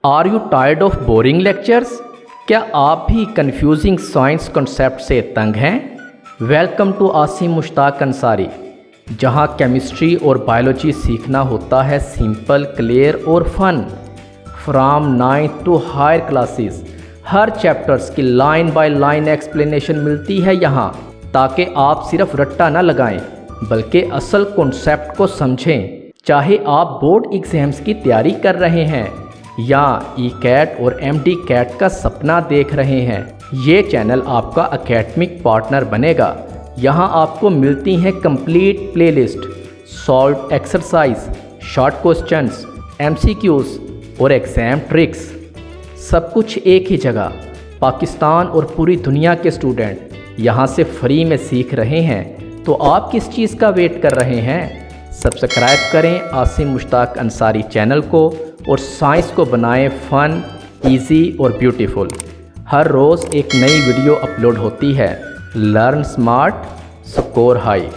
Are you tired of boring lectures? क्या आप भी कंफ्यूजिंग साइंस कॉन्सेप्ट से तंग हैं? वेलकम टू आसिम मुश्ताक अंसारी, जहां केमिस्ट्री और बायोलॉजी सीखना होता है सिंपल, क्लियर और fun. From 9th to higher classes हर चैप्टर्स की लाइन बाय लाइन एक्सप्लेनेशन मिलती है यहाँ, ताकि आप सिर्फ रट्टा न लगाएं बल्कि असल कॉन्सेप्ट को समझें। चाहे आप बोर्ड एग्जाम्स की तैयारी कर रहे हैं या ई-कैट और एमडी कैट का सपना देख रहे हैं, ये चैनल आपका एकेडमिक पार्टनर बनेगा। यहाँ आपको मिलती हैं complete playlist, solve exercise, short questions, MCQs और एग्ज़ाम ट्रिक्स, सब कुछ एक ही जगह। पाकिस्तान और पूरी दुनिया के स्टूडेंट यहाँ से फ्री में सीख रहे हैं, तो आप किस चीज़ का वेट कर रहे हैं? सब्सक्राइब करें आसिम मुश्ताक अंसारी चैनल को और साइंस को बनाएं फन, इजी और ब्यूटीफुल। हर रोज़ एक नई वीडियो अपलोड होती है। Learn smart, score high.